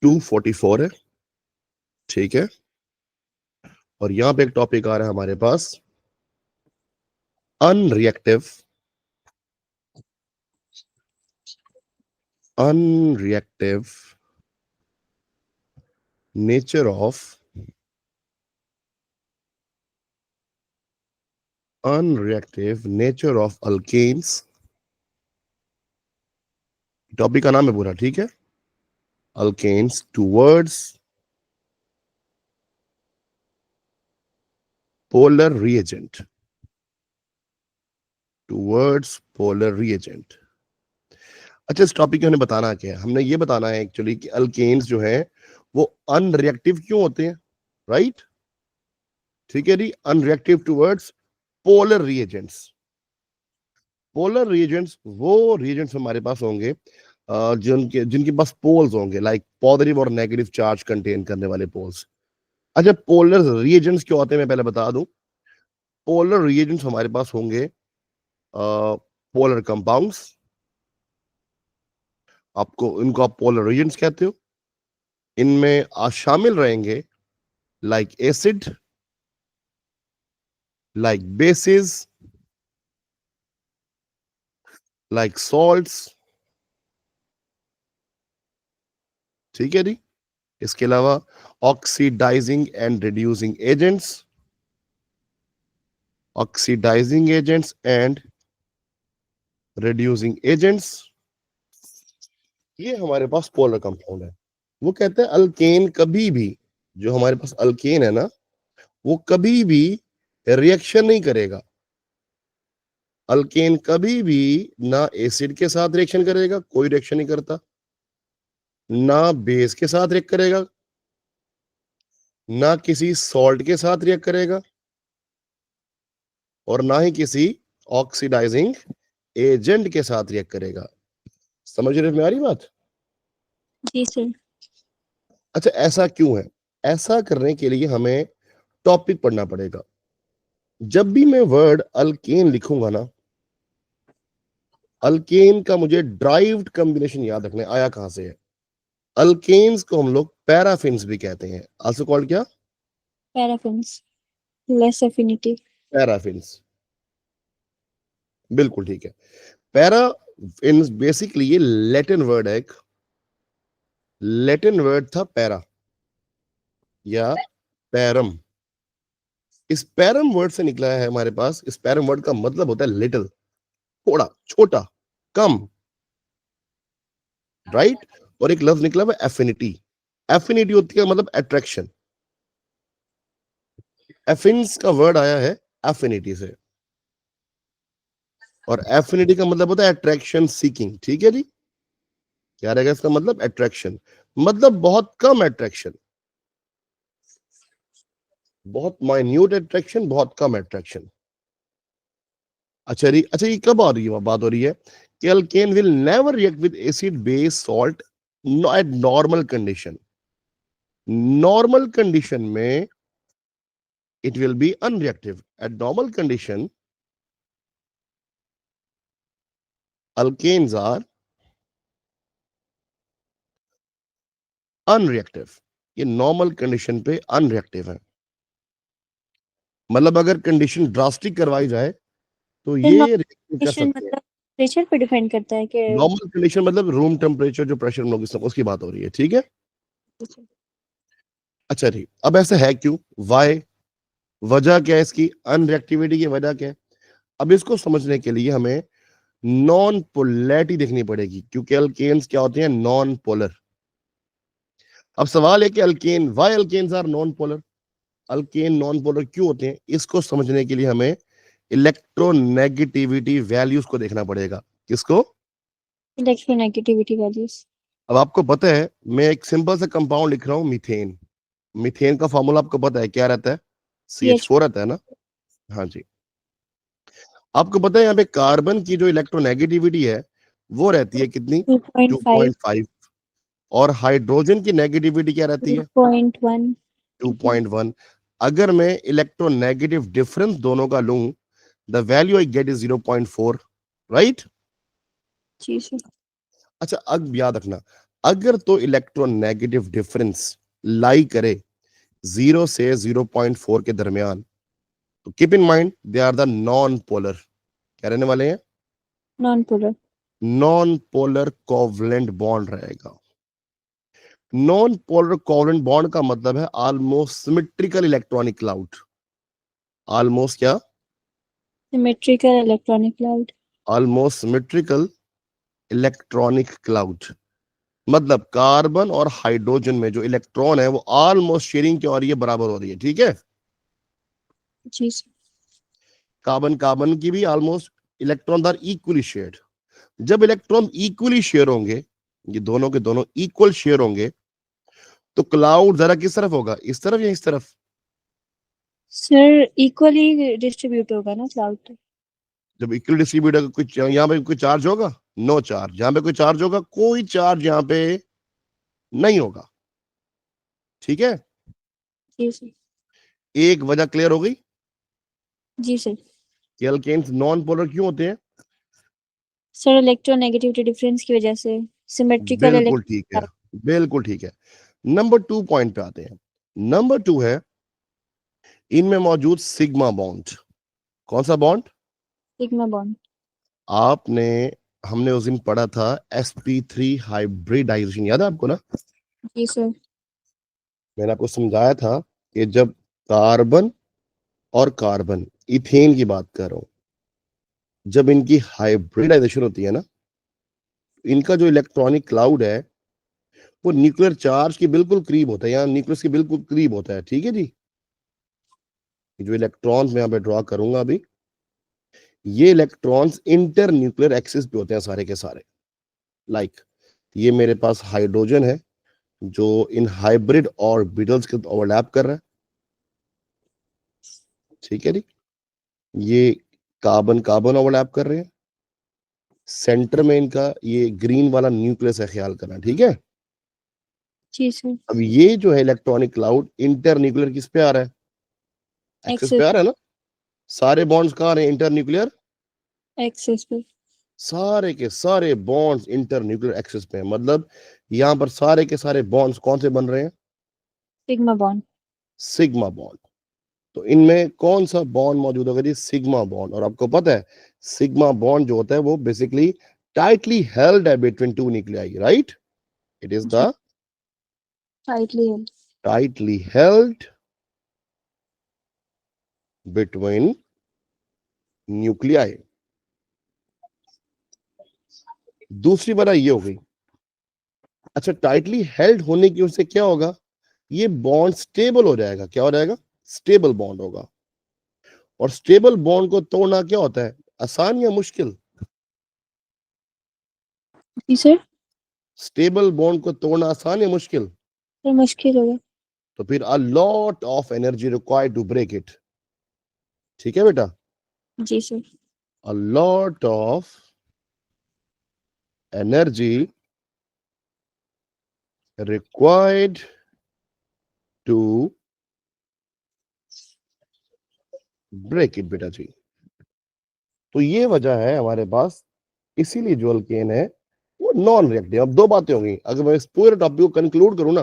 244 है, ठीक है। और यहां पे एक टॉपिक आ रहा है हमारे पास, unreactive nature of alkanes. Topic का नाम है पूरा, ठीक है, अल्केन्स टूवर्ड्स पोलर रिएजेंट। अच्छा, इस टॉपिक में हमें बताना क्या है? हमने ये बताना है एक्चुअली कि अल्केन्स जो है वो अनरिएक्टिव क्यों होते हैं, राइट? ठीक है जी, unreactive towards polar reagents. Polar reagents वो रिएजेंट्स हमारे पास होंगे जिनके पास पोल्स होंगे, लाइक पॉजिटिव और नेगेटिव चार्ज कंटेन करने वाले पोल्स। अच्छा, पोलर रिएजेंट्स क्या होते हैं मैं पहले बता दूं। पोलर रिएजेंट्स हमारे पास होंगे पोलर कंपाउंड्स, इनको आप पोलर रिएजेंट्स कहते हो। इनमें शामिल रहेंगे like acid, like basis, like salts, ठीक है जी। इसके अलावा ऑक्सीडाइजिंग एंड रिड्यूसिंग एजेंट्स, ये हमारे पास पोलर कंपाउंड है। वो कहते हैं अल्केन कभी भी, जो हमारे पास अल्केन है ना, वो कभी भी रिएक्शन नहीं करेगा। अल्केन कभी भी ना एसिड के साथ रिएक्शन करेगा, कोई रिएक्शन नहीं करता, ना बेस के साथ रिएक्ट करेगा, ना किसी सॉल्ट के साथ रिएक्ट करेगा, और ना ही किसी ऑक्सीडाइजिंग एजेंट के साथ रिएक्ट करेगा। समझ रहे में आ रही बात? जी सर। अच्छा, ऐसा क्यों है? ऐसा करने के लिए हमें टॉपिक पढ़ना पड़ेगा। जब भी मैं वर्ड अल्केन लिखूंगा ना, अल्केन का मुझे ड्राइव्ड कॉम्बिनेशन याद रखना है, आया कहां से है। अल्केन्स को हम लोग पैराफिन्स भी कहते हैं, आल्सो कॉल्ड क्या? Paraffins, less affinity. पैराफिन्स, बिल्कुल ठीक है। पैराफिन्स बेसिकली ये लैटिन वर्ड है, एक लैटिन वर्ड था पैरा या पैरम। इस पैरम वर्ड से निकला है हमारे पास। इस पैरम वर्ड का मतलब होता है लिटिल, थोड़ा, छोटा, कम, राइट। और एक लफ्ज निकला हुआ एफिनिटी। एफिनिटी होती है मतलब अट्रैक्शन। एफिन्स का वर्ड आया है एफिनिटी से, और एफिनिटी का मतलब होता है अट्रैक्शन सीकिंग, ठीक है जी। क्या रहेगा इसका मतलब? अट्रैक्शन, मतलब बहुत कम अट्रैक्शन, बहुत माइन्यूट अट्रैक्शन, बहुत कम अट्रैक्शन। अच्छा जी, अच्छा ये कब आ रही है बात हो रही है कि alkane will never react with acid base salt eight normal condition. Normal condition में it will be unreactive. At normal condition, alkanes are unreactive. ये नॉर्मल कंडीशन पे अनरिएक्टिव है। मतलब अगर कंडीशन ड्रास्टिक करवाई जाए तो ये रिएक्टिव कर सकते हैं। मतलब प्रेशर पे डिपेंड करता है कि नॉर्मल कंडीशन मतलब रूम टेम्परेचर, जो प्रेशर हम लोग उसकी बात हो रही है, ठीक है। अच्छा जी, अब ऐसा है क्यों? वाई, वजह क्या है इसकी? अनरिएक्टिविटी की वजह क्या है? अब इसको समझने के लिए हमें नॉन पोलैरिटी देखनी पड़ेगी, क्योंकि अल्केन्स क्या होते हैं? Non polar. अब सवाल है कि alkane, why alkanes are non polar? Alkane non polar क्यों होते हैं? इसको समझने के लिए हमें इलेक्ट्रोनेगेटिविटी वैल्यूज को देखना पड़ेगा। किसको? Electronegativity values. अब आपको पता है, मैं एक सिंपल सा कंपाउंड लिख रहा हूं, मीथेन। मीथेन का फॉर्मूला आपको पता है, क्या रहता है? CH4 रहता है ना। हाँ जी। आपको पता है यहाँ पे कार्बन की जो इलेक्ट्रोनेगेटिविटी है वो रहती है कितनी? 2.5, 2.5। और हाइड्रोजन की नेगेटिविटी क्या रहती है? 2.1। 2.1। अगर मैं इलेक्ट्रोनेगेटिव डिफरेंस दोनों का लूं, the value I get is 0.4, right. जी सर। अच्छा, अब याद रखना, अगर तो इलेक्ट्रोनेगेटिव डिफरेंस लाई करे 0 से 0.4 के दरमियान, तो keep in mind they are the non polar. क्या रहने वाले हैं? Non polar. Non polar covalent bond रहेगा। नॉन पोलर कोवलेंट बॉन्ड का मतलब है almost symmetrical electronic cloud. Almost क्या? Symmetrical electronic cloud. Almost symmetrical electronic cloud मतलब कार्बन और हाइड्रोजन में जो इलेक्ट्रॉन है वो ऑलमोस्ट शेयरिंग की और ये बराबर हो रही है। ठीक है, जी सर। कार्बन कार्बन की भी almost electron are equally shared. जब इलेक्ट्रॉन इक्वली शेयर होंगे, ये दोनों के दोनों इक्वल शेयर होंगे, तो क्लाउड जरा किस तरफ होगा? इस तरफ या इस तरफ? सर इक्वली डिस्ट्रीब्यूट होगा ना क्लाउड। जब इक्वल डिस्ट्रीब्यूट होगा, कुछ यहाँ पे कोई चार्ज होगा? No charge. यहाँ पे कोई चार्ज होगा? कोई चार्ज यहाँ पे नहीं होगा। ठीक है, जी सर। एक वजह क्लियर हो गई जी सर। कि एल्केन्स नॉन पोलर क्यों होते हैं। सर इलेक्ट्रोनेगेटिविटी डिफरेंस की वजह से सिमेट्रिकल बिल्कुल ठीक है, बिल्कुल ठीक है। नंबर 2 पॉइंट पे आते हैं। नंबर 2 है इनमें मौजूद सिग्मा बॉन्ड। कौन सा बॉन्ड? Sigma bond. आपने हमने उस दिन पढ़ा था sp3 हाइब्रिडाइजेशन, याद है आपको ना? जी सर। मैंने आपको समझाया था कि जब कार्बन और कार्बन, इथेन की बात कर रहा हूं, जब इनकी हाइब्रिडाइजेशन होती है ना, इनका जो इलेक्ट्रॉनिक क्लाउड है वो न्यूक्लियर चार्ज के बिल्कुल करीब होता है, यहाँ न्यूक्लियस के बिल्कुल करीब होता है। ठीक है जी, जो इलेक्ट्रॉन्स मैं यहाँ पे ड्रॉ करूंगा अभी, ये इलेक्ट्रॉन्स इंटर न्यूक्लियर एक्सिस पे होते हैं सारे के सारे। लाइक ये मेरे पास हाइड्रोजन है जो इन हाइब्रिड ऑर्बिटल्स के ओवरलैप कर रहा है। ठीक है जी, ये कार्बन कार्बन ओवरलैप कर रहे हैं। सेंटर में इनका ये ग्रीन वाला न्यूक्लियस है, ख्याल करना। ठीक है, जी सर। अब ये जो है इलेक्ट्रॉनिक क्लाउड इंटर न्यूक्लियर किस पे आ रहा है? एक्सिस पे एक्सिस। आ रहा है ना। सारे बॉन्ड्स कहाँ आ रहे हैं? Inter nuclear. एक्सिस पे। सारे के सारे बॉन्ड्स इंटर न्यूक्लियर एक्सिस पे हैं। मतलब यहाँ पर सारे के सारे बॉन्ड्स कौन से बन रहे हैं? Sigma bond. Sigma bond. तो इनमें कौन सा बॉन्ड मौजूद होगा जी? Sigma bond. और आपको पता है सिग्मा बॉन्ड जो होता है वो बेसिकली टाइटली हेल्ड है between two nuclei, right? It is जी। The tightly held. tightly held between nuclei। दूसरी बात ये हो गई। अच्छा, टाइटली हेल्ड होने की वजह से क्या होगा? ये बॉन्ड स्टेबल हो जाएगा। क्या हो जाएगा? स्टेबल बॉन्ड होगा। और स्टेबल बॉन्ड को तोड़ना क्या होता है? आसान या मुश्किल? जी सर। स्टेबल बॉन्ड को तोड़ना आसान या मुश्किल? सर मुश्किल होगा। तो फिर a lot of energy required to break it. ठीक है बेटा, जी sir. A lot of energy required to break it बेटा जी। तो ये वजह है हमारे पास, इसीलिए जो अल्केन है वो नॉन रिएक्टिव। अब दो बातें होंगी, अगर मैं इस पूरे टॉपिक को कंक्लूड करूं ना,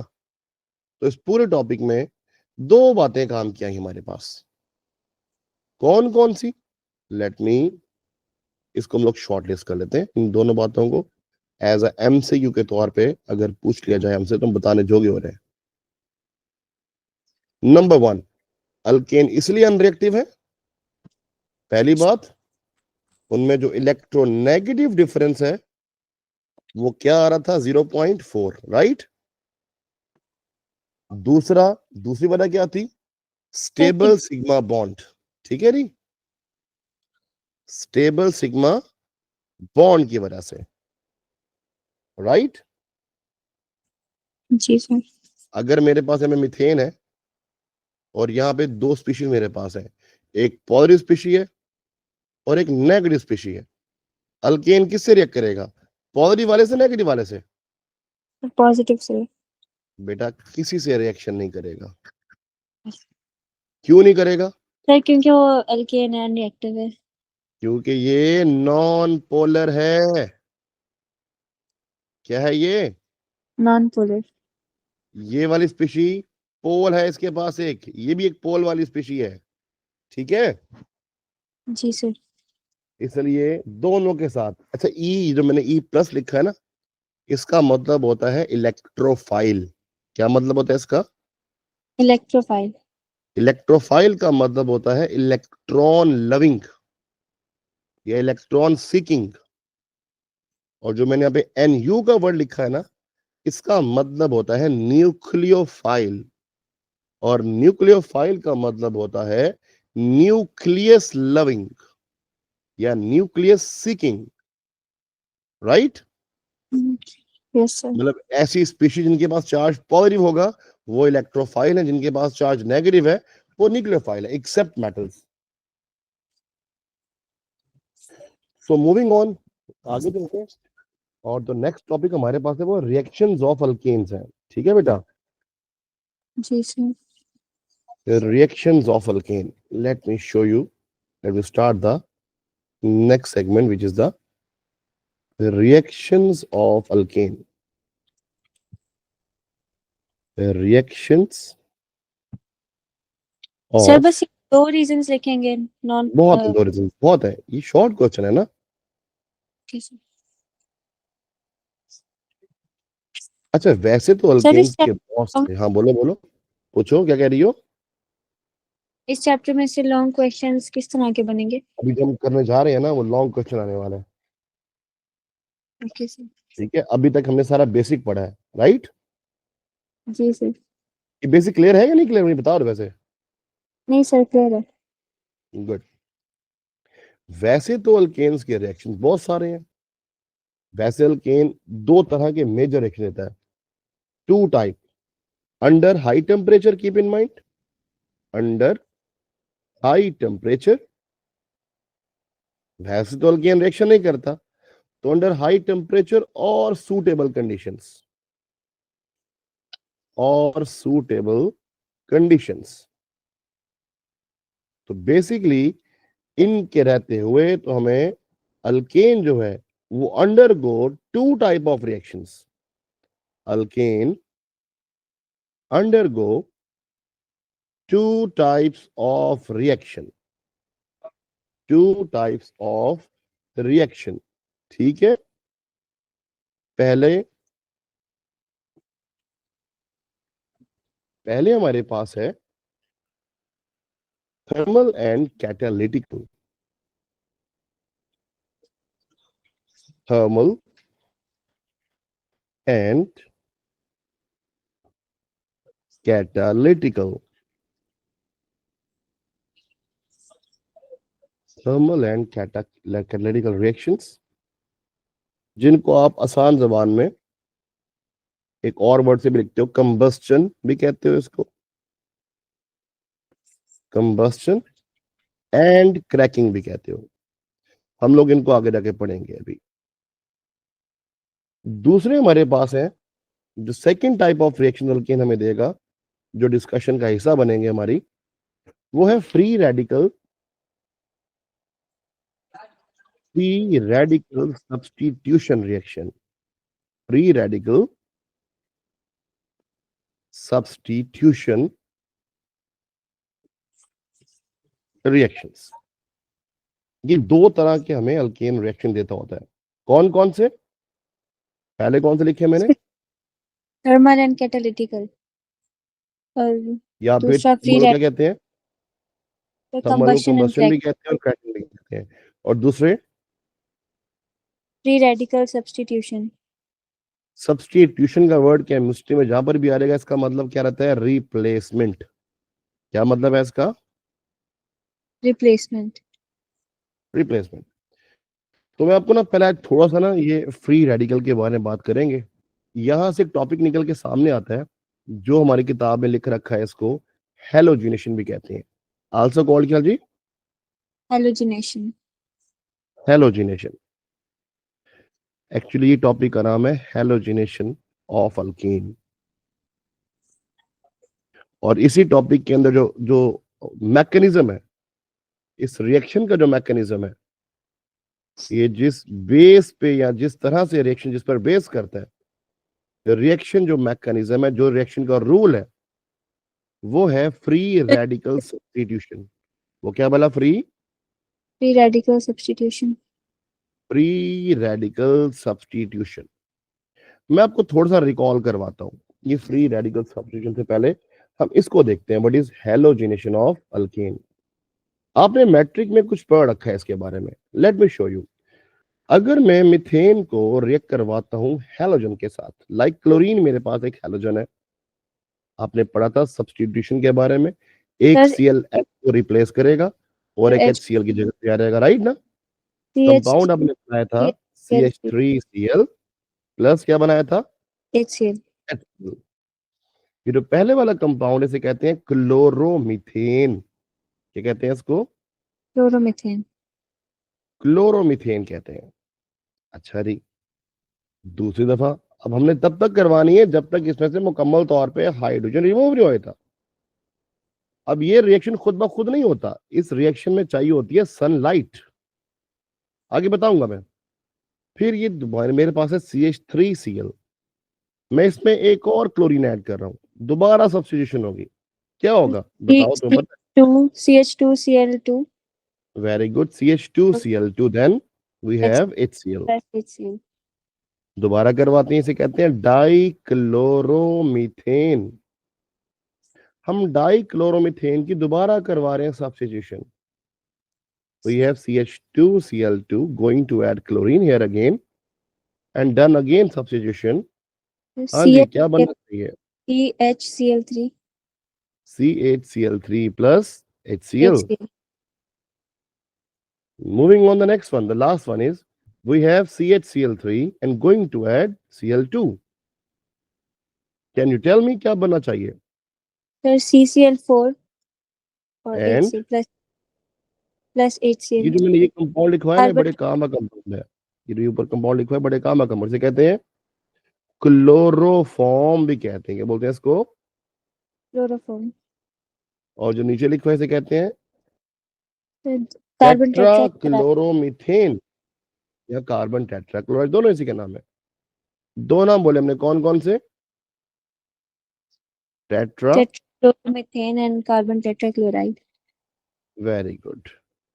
तो इस पूरे टॉपिक में दो बातें काम किया हमारे पास। कौन कौन सी? लेट मी, इसको हम लोग शॉर्ट लिस्ट कर लेते हैं इन दोनों बातों को। एज अ एमसीक्यू के तौर पे अगर पूछ लिया जाए हमसे तो हम बताने जोगे हो रहे हैं। नंबर 1, अल्केन इसलिए अनरिएक्टिव है। पहली बात, उनमें जो इलेक्ट्रोनेगेटिव डिफरेंस है वो क्या आ रहा था? 0.4, राइट? दूसरी वजह क्या थी? Stable sigma bond. ठीक है नी, स्टेबल सिग्मा बॉन्ड की वजह से, राइट? जी सर। अगर मेरे पास में मिथेन है और यहाँ पे दो स्पीशीज मेरे पास है, एक पॉजिटिव स्पीशी है और एक नेगेटिव स्पीशी है, अल्केन किससे रिएक्ट करेगा? पॉजिटिव वाले से, नेगेटिव वाले से? Positive sir. बेटा किसी से रिएक्शन नहीं करेगा। क्यों नहीं करेगा? सर क्योंकि वो अल्केन है, अनरिएक्टिव है। क्योंकि ये नॉन पोलर है। क्या है ये? Non-polar. ये वाली स्पीशी पोल है इसके पास एक, ये भी एक पोल वाली स्पीशी है, ठीक है। जी सर. इसलिए दोनों के साथ, अच्छा ई जो मैंने ई प्लस लिखा है ना, इसका मतलब होता है इलेक्ट्रोफाइल। क्या मतलब होता है इसका? Electrophile. इलेक्ट्रोफाइल का मतलब होता है इलेक्ट्रॉन लविंग या इलेक्ट्रॉन सीकिंग। और जो मैंने यहाँ पे एन यू का वर्ड लिखा है ना, इसका मतलब होता है न्यूक्लियोफाइल। और न्यूक्लियोफाइल का मतलब होता है न्यूक्लियस लविंग या nucleus seeking, right. Yes sir. मतलब ऐसी स्पीशीज जिनके पास चार्ज पॉजिटिव होगा वो इलेक्ट्रोफाइल है, जिनके पास चार्ज नेगेटिव है वो न्यूक्लियोफाइल है, except metals. So moving on, आगे चलते हैं। और तो नेक्स्ट टॉपिक हमारे पास है वो रिएक्शंस ऑफ अल्केन्स है, ठीक है बेटा। जी sir. Reactions of alkane. Let me show you. Let me start the next segment, which is the reactions of alkane. The reactions sir of बस ये 2 रीजंस लिखेंगे. नॉन. बहुत है, दो रीजन बहुत है, ये शॉर्ट क्वेश्चन है ना। जी सर. अच्छा वैसे तो सर अल्केन्स के बहुत सारे, हाँ बोलो बोलो, पूछो क्या कह रही हो। इस चैप्टर में से लॉन्ग क्वेश्चंस किस तरह के बनेंगे? अभी जो हम करने जा रहे हैं ना वो लॉन्ग क्वेश्चन आने वाला है, ओके सर. ठीक है। अभी तक हमने सारा बेसिक पढ़ा है, राइट। जी सर. ये बेसिक क्लियर है या नहीं क्लियर, मुझे बताओ वैसे। नहीं सर क्लियर है. गुड। वैसे तो अल्केन्स के रिएक्शन बहुत सारे हैं। वैसे अल्केन दो तरह के मेजर रिएक्शन देता है, two type, under high temperature, keep in mind, under high temperature. वैसे तो अल्केन रिएक्शन नहीं करता, तो अंडर हाई टेम्परेचर और सूटेबल कंडीशंस, और सूटेबल कंडीशंस। तो बेसिकली इनके रहते हुए तो हमें अल्केन जो है वो undergo two type of reactions. Alkane undergo two types of reaction, two types of reaction, ठीक है। पहले पहले हमारे पास है thermal and catalytical. Thermal and catalytical, thermal and कैटालिटिकल reactions, जिनको आप आसान जबान में एक और वर्ड से भी लिखते हो, कंबस्टन भी कहते हो इसको, कंबस्टन एंड क्रैकिंग भी कहते हो। हम लोग इनको आगे जाके पढ़ेंगे अभी। दूसरे हमारे पास है जो second type of reaction alkane हमें देगा, जो डिस्कशन का हिस्सा बनेंगे हमारी, वो है free radical, free radical substitution reaction, free radical substitution reactions. ये दो तरह के हमें अल्केन रिएक्शन देता होता है। कौन कौन से? पहले कौन से लिखे मैंने? Thermal and catalytical. और या फिर दूसरा फ्री थर्मल को क्या कहते हैं? थर्मल को कंबशन एंड कंबस्शन भी कहते हैं और क्रैकिंग भी कहते हैं। और दूसरे फ्री रेडिकल सब्स्टिट्यूशन. सब्स्टिट्यूशन का वर्ड केमिस्ट्री में जहां पर भी आ रहेगा इसका मतलब क्या रहता है? रिप्लेसमेंट। क्या मतलब है इसका? रिप्लेसमेंट. रिप्लेसमेंट। तो मैं आपको ना पहले थोड़ा सा ना ये फ्री रेडिकल के बारे में बात करेंगे। यहां से एक टॉपिक निकल के सामने आता है जो हमारी किताब में लिख रखा है, इसको हेलोजिनेशन भी कहते हैं। आल्सो कॉल्ड क्या जी? हेलोजिनेशन. हेलोजिनेशन। एक्चुअली ये टॉपिक का नाम है हेलोजिनेशन ऑफ अल्कीन। और इसी टॉपिक के अंदर जो जो मैकेनिज्म है, इस रिएक्शन का जो मैकेनिज्म है, ये जिस बेस पे या जिस तरह से रिएक्शन जिस पर बेस करता है, रिएक्शन जो मैकेनिज्म है, जो रिएक्शन का रूल है, वो है फ्री रेडिकल सब्स्टिट्यूशन। वो क्या बोला? Free radical substitution. Radical substitution. मैं आपको थोड़ा सा रिकॉल करवाता हूँ। ये फ्री रेडिकल सब्स्टिट्यूशन से पहले हम इसको देखते हैं, what is halogenation of alkane. आपने मैट्रिक में कुछ पढ़ रखा है इसके बारे में। Let me show you. अगर मैं मीथेन को रिएक्ट करवाता हूं हैलोजन के साथ, लाइक क्लोरीन मेरे पास एक हैलोजन है, आपने पढ़ा था सब्स्टिट्यूशन के बारे में, एक सर ClH को रिप्लेस करेगा और एक H HCl की जगह पे आ जाएगा, राइट ना? CH कंपाउंड आपने बनाया था CH3Cl प्लस क्या बनाया था? HCl. HCl। ये जो पहले वाला कंपाउंड इसे कहते हैं क्लोरोमीथेन। क्या कहते हैं इसको? Chloromethane. क्लोरोमीथेन कहते हैं। अच्छा जी, दूसरी दफा अब हमने तब तक करवानी है जब तक इसमें से मुकम्मल तौर पे हाइड्रोजन रिमूव नहीं होता। अब ये रिएक्शन खुद ब खुद नहीं होता, इस रिएक्शन में चाहिए होती है सनलाइट। आगे बताऊंगा मैं। फिर ये मेरे पास है CH3Cl, मैं इसमें एक और क्लोरीन ऐड कर रहा हूं, दोबारा सब्स्टिट्यूशन होगी। क्या होगा बताओ, तुम्हें पता CH2Cl2 है? Very good, CH2Cl2, then we have HCl। plus HCl. दोबारा करवाते हैं, इसे कहते हैं डाइक्लोरोमीथेन। हम डाइक्लोरोमीथेन की दोबारा करवा रहे हैं substitution. We have CH2Cl2 going to add chlorine here again and done again substitution। हाँ जी, क्या बनना चाहिए? CHCl3 CHCl3 plus HCl। HCl. Moving on, the next one, the last one is we have CHCl3 and going to add Cl2। Can you tell me क्या बनना चाहिए? Sir CCl4 और And HCl plus ये HCl. जो मैंने ये compound लिखवाया ना, Carbon बड़े काम का कंपाउंड है। ये जो ऊपर कंपाउंड लिखवा है बड़े काम का कंपाउंड, इसे कहते हैं क्लोरोफॉर्म भी कहते हैं। क्या बोलते हैं इसको? chloroform. और जो नीचे लिखा है इसे कहते हैं Carbon tetrachloride. टेट्राक्लोरोमीथेन या कार्बन टेट्राक्लोराइड, दोनों इसी के नाम है। दो नाम बोले हमने, कौन कौन से? Tetra, Tetrachloromethane and carbon tetrachloride. Very good,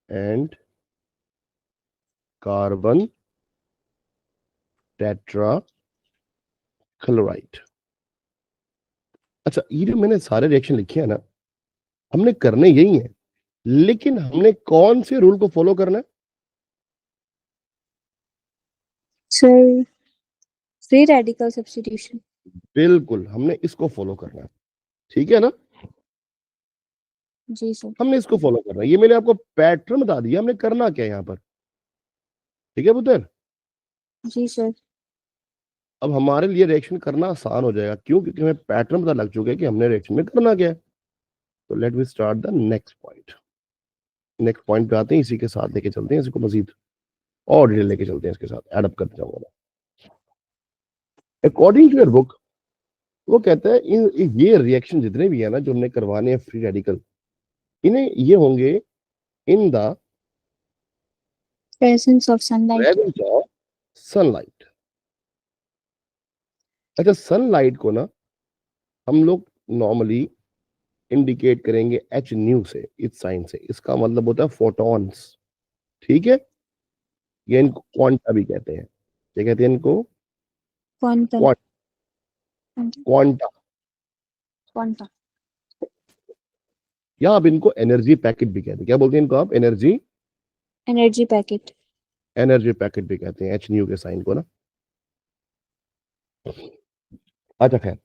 and carbon tetrachloride. अच्छा, ये जो मैंने सारे रिएक्शन लिखे हैं ना, हमने करने यही है, लेकिन हमने कौन से रूल को फॉलो करना है? Sir free radical substitution. बिल्कुल, हमने इसको फॉलो करना है, ठीक है ना? जी सर. हमने इसको फॉलो करना है। ये मैंने आपको पैटर्न बता दिया, हमने करना क्या है यहाँ पर, ठीक है पुत्र? जी सर. अब हमारे लिए रिएक्शन करना आसान हो जाएगा, क्यों? क्योंकि हमें पैटर्न पता लग चुका है कि हमने रिएक्शन में करना क्या है। तो let me start the next point. Next point पे आते हैं, इसी के साथ लेके चलते हैं इसको, मजीद और डिटेल लेके चलते हैं, इसके साथ एडअप करते जाऊंगा मैं। अकॉर्डिंग टू योर बुक, वो कहता है ये रिएक्शन जितने भी है ना जो हमने करवाने हैं फ्री रेडिकल, इन्हें ये होंगे in the Presence of sunlight. Presence of sunlight. अच्छा, सनलाइट को ना हम लोग नॉर्मली इंडिकेट करेंगे H न्यू से, इस साइन से। इसका मतलब होता है फोटॉन्स, ठीक है? ये इनको क्वांटा भी कहते हैं। क्या कहते हैं इनको? Quantum. Quanta, Quanta. या आप इनको एनर्जी पैकेट भी कहते हैं। क्या बोलते हैं इनको आप? Energy Energy packet. पैकेट भी कहते हैं H न्यू के साइन को ना। अच्छा खैर,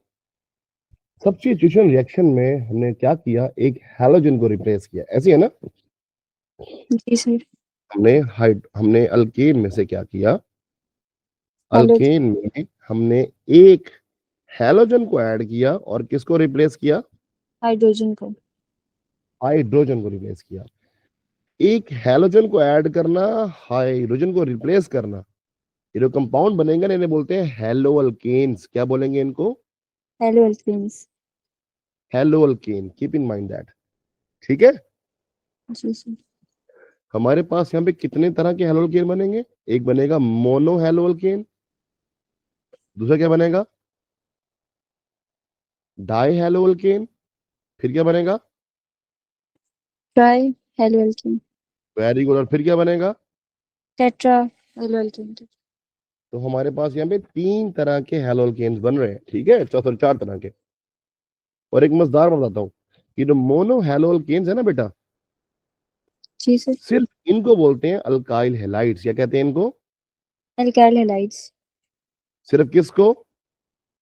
सब्स्टिट्यूशन रिएक्शन में हमने क्या किया? एक हैलोजन को रिप्लेस किया, ऐसी है ना? जी सर. हमने अल्केन में से क्या किया? Halogen. अल्केन में हमने एक हैलोजन को ऐड किया और किसको रिप्लेस किया? Hydrogen को. हाइड्रोजन को रिप्लेस किया। एक हैलोजन को ऐड करना, हाइड्रोजन को रिप्लेस करना, ये जो कंपाउंड बनेंगे ना, इन्हें बोलते हैं हैलो अल्केन्स। क्या बोलेंगे इनको? Halo alkenes. Hello alkane, keep in mind that, ठीक है? जी सर. हमारे पास यहाँ पे कितने तरह के हैलो अल्केन बनेंगे? एक बनेगा मोनो हैलो अल्केन, दूसरा क्या बनेगा? डाई हेलो अल्केन, फिर क्या बनेगा? Try halo alkane, very good. और फिर क्या बनेगा? Tetra halo alkane. तो हमारे पास यहाँ पे 3 तरह के हेलो अल्केन्स बन रहे हैं, ठीक है, 4 तरह के। और एक मजेदार बात बताता हूँ कि जो मोनो हेलो अल्केन्स है ना बेटा, जी सर। सिर्फ इनको बोलते हैं अल्काइल हैलाइड्स। क्या कहते हैं इनको? एल्काइल हैलाइड्स, सिर्फ किसको?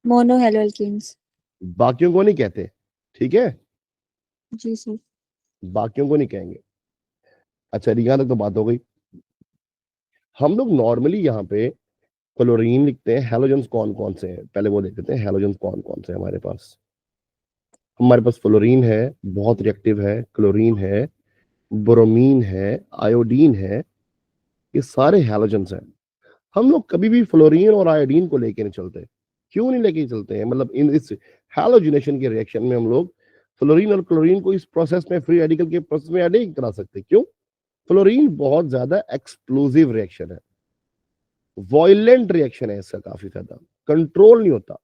Mono halo alkanes. बाकियों को नहीं कहते, ठीक है, जी सर। बाकियों को नहीं कहेंगे। अच्छा, यहाँ तक तो बात हो गई। हम लोग नॉर्मली यहाँ पे क्लोरीन लिखते हैं, हैलोजेंस कौन कौन से हैं पहले वो देख लेते हैं। हैलोजेंस कौन कौन से हैं हमारे पास फ्लोरीन है, बहुत रिएक्टिव है, क्लोरीन है, ब्रोमीन है, आयोडीन है, ये सारे हैलोजेंस हैं। हम लोग कभी भी फ्लोरीन और आयोडीन को लेके नहीं चलते। क्यों नहीं लेके चलते हैं? मतलब इन इस हैलोजिनेशन के रिएक्शन में हम लोग फ्लोरीन और क्लोरीन को इस प्रोसेस में, फ्री रेडिकल के प्रोसेस में ऐड नहीं करा सकते। क्यों? फ्लोरीन बहुत ज्यादा एक्सप्लोसिव रिएक्शन है, वॉयलेंट रिएक्शन है, इसका काफी ज्यादा कंट्रोल नहीं होता।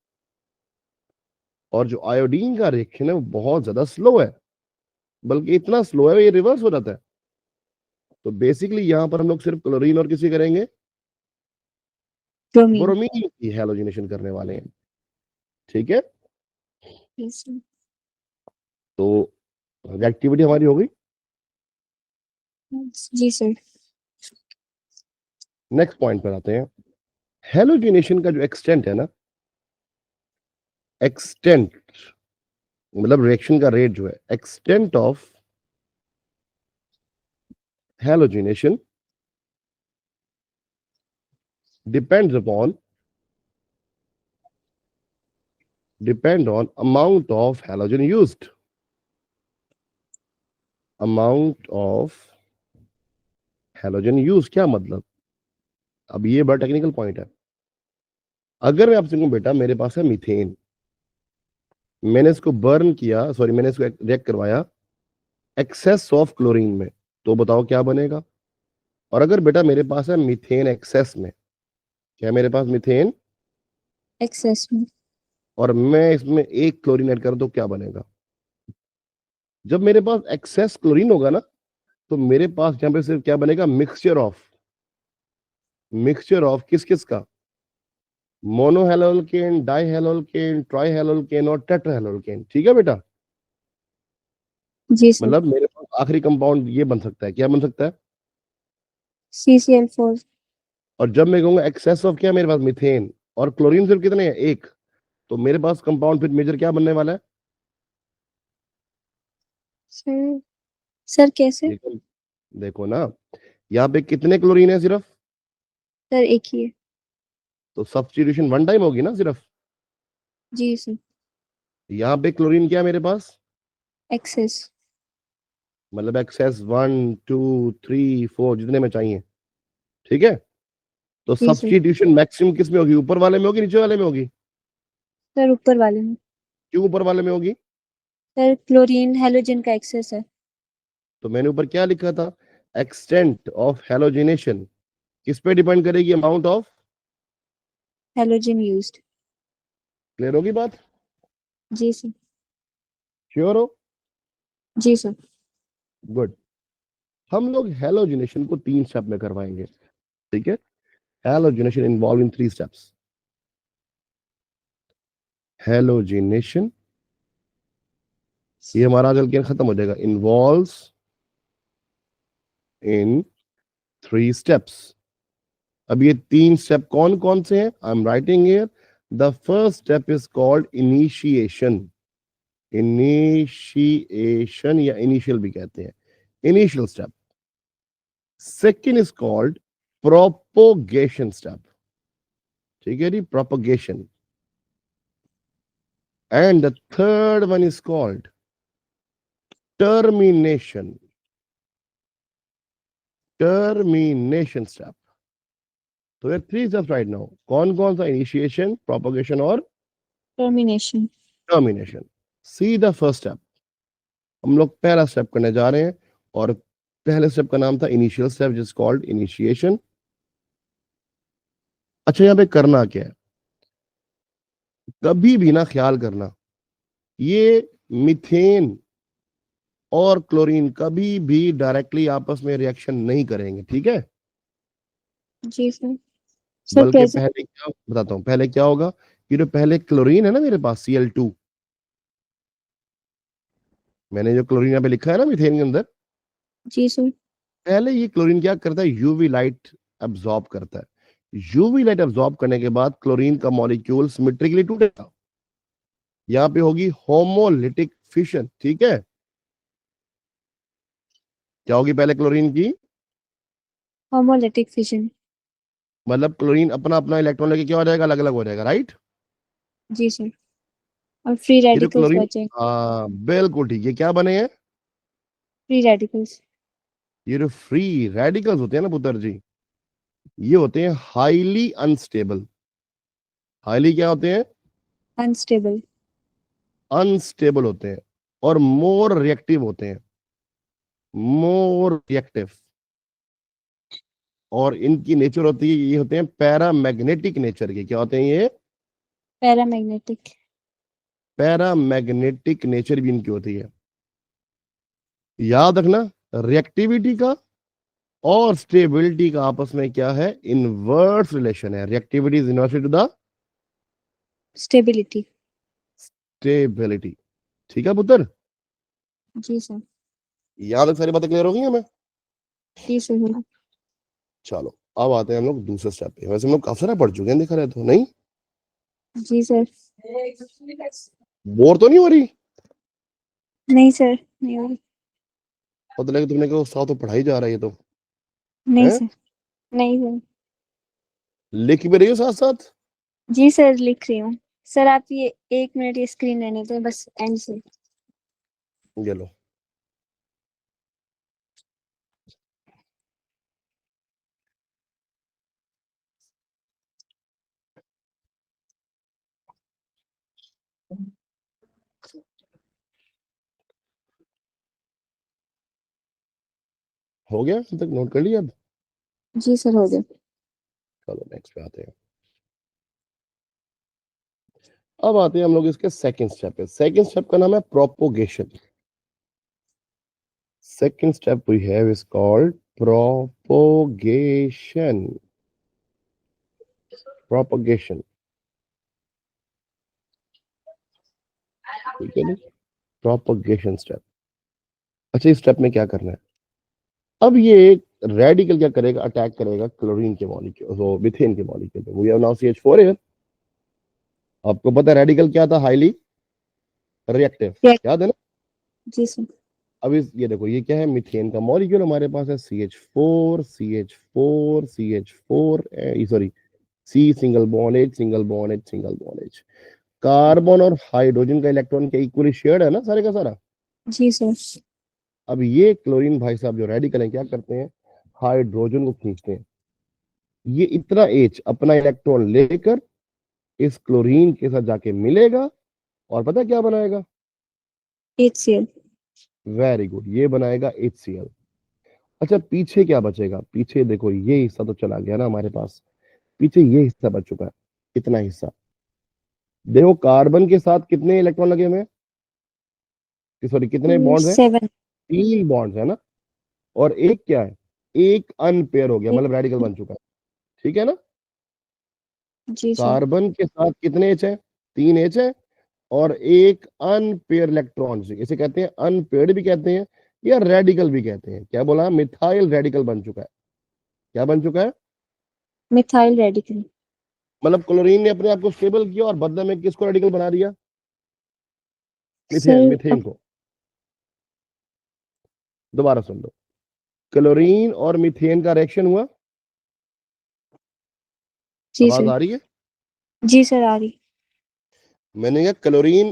और जो आयोडीन का रिएक्शन है वो बहुत ज्यादा स्लो है, बल्कि इतना स्लो है ये रिवर्स हो जाता है। तो बेसिकली यहाँ पर हम लोग सिर्फ क्लोरीन और किसी करेंगे, ब्रोमीन। ब्रोमीन की हैलोजिनेशन करने वाले हैं, ठीक है। Yes sir. तो रिएक्टिविटी हमारी हो गई। जी सर। नेक्स्ट पॉइंट पर आते हैं। हैलोजिनेशन का जो एक्सटेंट है ना, एक्सटेंट मतलब रिएक्शन का रेट जो है, extent of halogenation depends upon depend on amount of halogen used. Amount of halogen used क्या मतलब? अब ये बड़ा टेक्निकल पॉइंट है। अगर मैं आपसे कहूं बेटा मेरे पास है मीथेन, मैंने इसको बर्न किया, सॉरी मैंने इसको रिएक्ट करवाया एक्सेस ऑफ क्लोरीन में, तो बताओ क्या बनेगा? और अगर बेटा मेरे पास है मीथेन एक्सेस में, क्या मेरे पास मीथेन, एक्सेस में। और मैं इसमें 1 क्लोरीन ऐड कर दूं, क्या बनेगा? जब मेरे पास एक्सेस क्लोरीन होगा ना, तो मेरे पास यहाँ पे सिर्फ क्या बनेगा? मिक्सचर ऑफ किस किस का? मोनोहेलोल्केन, डाइहेलोल्केन, ट्राइहेलोल्केन और टेट्राहेलोल्केन, ठीक है बेटा। जी सर। मतलब मेरे पास आखिरी कंपाउंड ये बन सकता है, क्या बन सकता है? CCl4। और जब मैं कहूंगा एक्सेस ऑफ क्या मेरे पास? मीथेन, और क्लोरीन सिर्फ कितने हैं? 1, तो मेरे पास कंपाउंड फिर मेजर क्या बनने वाला है? सर, सर कैसे? देखो, देखो ना, यहाँ पे कितने क्लोरीन है सिर्फ? सर एक ही है। तो सब्स्टिट्यूशन 1 टाइम होगी ना सिर्फ। जी सर। यहाँ पे क्लोरीन क्या है मेरे पास? एक्सेस। मतलब एक्सेस 1 2 3 4 जितने में चाहिए, ठीक है। तो जी सर। सब्स्टिट्यूशन मैक्सिमम किस में होगी? ऊपर वाले में होगी, नीचे वाले में होगी? सर ऊपर वाले में। क्यों ऊपर वाले में होगी? सर क्लोरीन हेलोजन का एक्सेस है। तो मैंने ऊपर क्या लिखा था? एक्सटेंट ऑफ हैलोजिनेशन किस पे डिपेंड करेगी? Amount of. Halogen used. Clear होगी बात? जी सर। श्योर हो? जी सर। गुड। हम लोग हैलोजिनेशन को 3 स्टेप में करवाएंगे, ठीक है। Halogenation involve in 3 steps. Halogenation, ये हमारा आज अल्केन खत्म हो जाएगा, इन्वॉल्व्स इन 3 स्टेप्स। अब ये 3 स्टेप कौन कौन से हैं? I am writing here. The first step is called initiation. Initiation या इनिशियल भी कहते हैं, initial step. Second is called propagation step, ठीक है जी, propagation. And the third one is called termination, termination step. तो ये 3 स्टेप्स राइट नाउ। कौन कौन सा? इनिशिएशन, प्रोपोगेशन और termination. Termination. See the first step. हम लोग पहला स्टेप करने जा रहे हैं, और पहले स्टेप का नाम था इनिशियल स्टेप, जिस कॉल्ड इनिशिएशन। अच्छा, यहाँ पे करना क्या है? कभी भी ना ख्याल करना ये मीथेन और क्लोरीन कभी भी डायरेक्टली आपस में रिएक्शन नहीं करेंगे, ठीक है। जी सर। सर बल्कि कैसे? पहले क्या बताता हूँ, पहले क्या होगा, ये जो पहले क्लोरीन है ना मेरे पास Cl2, मैंने जो क्लोरीन यहाँ पे लिखा है ना मीथेन के अंदर, जी सर। पहले ये क्लोरीन क्या करता है, यूवी लाइट अब्सॉर्ब करता है। यूवी लाइट अब्सॉर्ब करने के बाद क्लोरीन का मॉलिक्यूल सिमेट्रिकली टूटेगा, यहाँ पे होगी होमोलिटिक फिशन, ठीक है। क्या होगी पहले क्लोरीन की, होमोलिटिक फिशन। मतलब क्लोरीन अपना अपना इलेक्ट्रॉन लेके क्या हो जाएगा, अलग अलग हो जाएगा, राइट। जी सर। और फ्री ये जो रेडिकल्स क्लोरीन, बचे। हाँ बिल्कुल ठीक, ये क्या बने हैं, फ्री रेडिकल्स। ये जो फ्री रेडिकल्स होते हैं ना पुत्र जी, ये होते हैं हाईली अनस्टेबल। हाईली क्या होते हैं, अनस्टेबल। अनस्टेबल होते हैं, और मोर रिएक्टिव होते हैं, मोर रिएक्टिव। और इनकी नेचर होती है, ये होते हैं पैरामैग्नेटिक नेचर के, क्या होते हैं ये, पैरामैग्नेटिक। पैरामैग्नेटिक नेचर भी इनकी होती है। याद रखना, रिएक्टिविटी का और स्टेबिलिटी का आपस में क्या है, इनवर्स रिलेशन है। Reactivity is inverse two the stability. Stability, ठीक है पुत्र। जी सर। याद है, सारी बातें क्लियर हो गई हमें। जी सर। चलो अब आते हैं हम लोग दूसरे स्टेप पे। वैसे हम लोग काफी सारा पढ़ चुके हैं, देखा रहे तो नहीं, जी सर। बोर तो नहीं हो रही, नहीं सर, नहीं हो रही। पता लगे तुमने कहा साथ तो पढ़ाई जा रहा है ये तो, नहीं है, सर। नहीं सर। लिख भी रही हो साथ साथ। जी सर, लिख रही हूँ। सर आप ये 1 मिनट ये स्क्रीन रहने दो बस, एंड से। ये लो, हो गया अब तक, नोट कर लिया अब। जी सर, हो गया। चलो नेक्स्ट पे आते हैं। अब आते हैं हम लोग इसके सेकंड स्टेप पे। सेकंड स्टेप का नाम है propagation. Second step we have is called propagation. Propagation, ठीक है जी, प्रोपोगेशन स्टेप। अच्छा इस स्टेप में क्या करना है, अब ये एक रेडिकल क्या करेगा, अटैक करेगा क्लोरीन के मॉलिक्यूल, तो मीथेन के मॉलिक्यूल पे। We have now CH4 here. आपको पता है रेडिकल क्या था, हाईली रिएक्टिव, Correct। याद है ना। जी सर। अब इस ये देखो, ये क्या है, मीथेन का मॉलिक्यूल हमारे पास है CH4 CH4 CH4, sorry, C single bond H single bond H single bond H। Carbon और हाइड्रोजन का इलेक्ट्रॉन क्या इक्वली शेयर्ड है ना, सारे का सारा। जी सर। अब ये क्लोरीन भाई साहब जो रेडिकल है क्या करते हैं, हाइड्रोजन को खींचते हैं। ये इतना H अपना इलेक्ट्रॉन लेकर इस क्लोरीन के साथ जाके मिलेगा, और पता है क्या बनाएगा, HCl। वेरी गुड, ये बनाएगा HCl। अच्छा पीछे क्या बचेगा, पीछे देखो ये हिस्सा तो चला गया ना हमारे पास, पीछे ये हिस्सा बच चुका है, इतना हिस्सा। देखो कार्बन के साथ कितने इलेक्ट्रॉन लगे हुए हैं, सॉरी कितने बॉन्ड्स हैं, 7। 3 बॉन्ड्स है ना, और एक क्या है, एक अनपेयर हो गया, मतलब रेडिकल बन चुका है, ठीक है ना। जी सर। कार्बन के साथ कितने एच है, 3 H है, और एक अनपेयर इलेक्ट्रॉन, इसे कहते हैं अनपेयर्ड भी कहते हैं, या रेडिकल भी कहते हैं। क्या बोला, मिथाइल रेडिकल बन चुका है। क्या बन चुका है, मिथाइल रेडिकल। मतलब क्लोरीन ने अपने आप को स्टेबल किया और बदले में किसको रेडिकल बना दिया, मिथेन, सर मिथेन को। दोबारा सुन लो, क्लोरीन और मिथेन का रिएक्शन हुआ, जी आवाज सर। आ रही है, जी सर, आ रही। मैंने कहा क्लोरीन,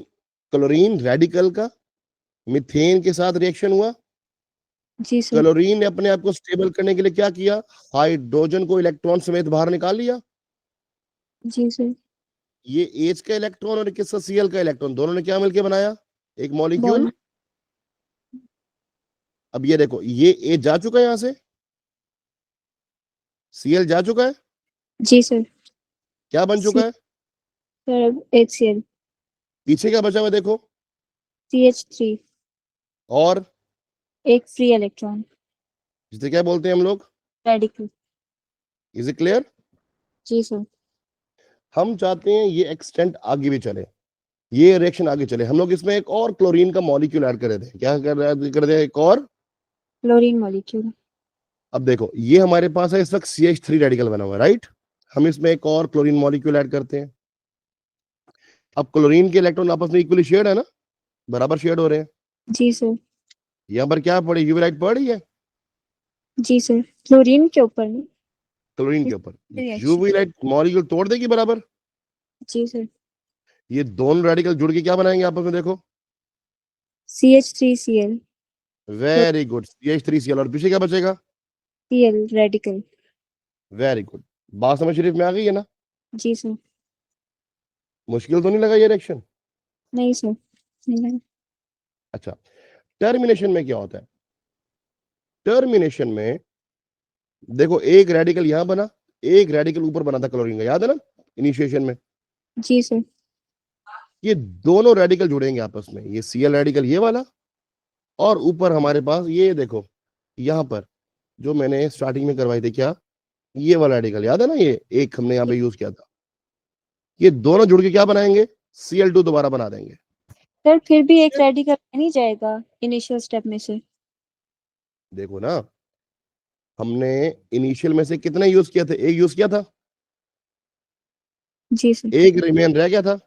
क्लोरीन रेडिकल का मिथेन के साथ रिएक्शन हुआ। जी सर। क्लोरीन ने अपने आप को स्टेबल करने के लिए क्या किया, हाइड्रोजन को इलेक्ट्रॉन समेत बाहर निकाल लिया। जी सर। ये एच का इलेक्ट्रॉन और किसका, Cl का इलेक्ट्रॉन, दोनों ने क्या मिलकर बनाया, एक मॉलिक्यूल। बॉन्ड। अब ये देखो, ये एच जा चुका है यहां से, Cl जा चुका है, जी सर। क्या बन चुका सी है, सर, अब HCl। पीछे क्या बचा हुआ है, देखो CH3 और एक फ्री इलेक्ट्रॉन जिसे क्या बोलते हैं हम लोग? रेडिकल। Is it clear? जी सर। हम चाहते हैं ये एक्सटेंट आगे भी चले, ये रिएक्शन आगे चले। हम लोग इसमें एक और क्लोरीन का मॉलिक्यूल ऐड कर दें। क्या कर दें? एक और। Chlorine molecule. अब देखो ये हमारे पास है इस वक्त CH3 रेडिकल बना हुआ है, राइट? हम इसमें एक और क्लोरीन मॉलिक्यूल ऐड करते हैं। अब क्लोरीन के इलेक्ट्रॉन आपस में इक्वली शेयर्ड है ना, बराबर शेयर्ड हो रहे हैं। जी सर। यहाँ पर क्या पड़ी? यूवी लाइट पड़ रही है जी सर, क्लोरीन के ऊपर नहीं। क्लोरीन के ऊपर। रिएक्शन। यूवी लाइट मॉलिक्यूल तोड़ देगी बराबर। जी सर। ये दोनों रेडिकल जुड़ के क्या बनाएंगे आपस में? देखो, CH3Cl। Very good, CH3Cl। और पीछे क्या बचेगा? Cl radical. Very good. बात समझ शरीफ में आ गई है ना? जी सर। मुश्किल तो नहीं लगा ये रिएक्शन? नहीं सर, नहीं लगा। अच्छा, टर्मिनेशन में क्या होता है? टर्मिनेशन में देखो एक रेडिकल यहां बना, एक रेडिकल ऊपर बना था क्लोरीन का, याद है ना इनिशिएशन में? जी सर। ये दोनों रेडिकल जुड़ेंगे आपस में, ये Cl रेडिकल ये वाला, और ऊपर हमारे पास ये देखो यहां पर जो मैंने स्टार्टिंग में करवाई थी, क्या ये वाला रेडिकल याद है ना? ये एक हमने यहाँ पे यूज किया था। ये दोनों जुड़ के क्या बनाएंगे? Cl2 दोबारा बना देंगे। सर फिर भी एक रेडिकल नहीं जाएगा इनिशियल स्टेप में से। देखो ना, हमने इनिशियल में से कितने यूज किया था? एक यूज किया था, जी सर। एक रिमेन रह गया था।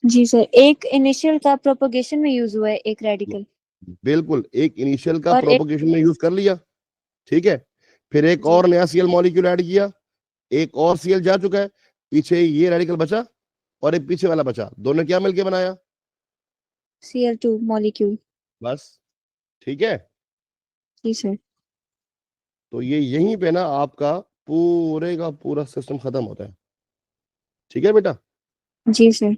जी सर, एक इनिशियल का प्रोपगेशन में यूज हुआ है एक रेडिकल। बिल्कुल, एक इनिशियल का और एक। प्रोपोगेशन में यूज कर लिया, ठीक है। फिर एक जी। और नया Cl मॉलिक्यूल ऐड किया, एक और Cl जा चुका है, पीछे ये रेडिकल बचा और एक पीछे वाला बचा, दोनों क्या मिलके बनाया? Cl2 molecule. बस, ठीक है। जी सर। तो ये यहीं पे ना आपका पूरे का पूरा सिस्टम खत्म होता है, ठीक है बेटा? जी सर।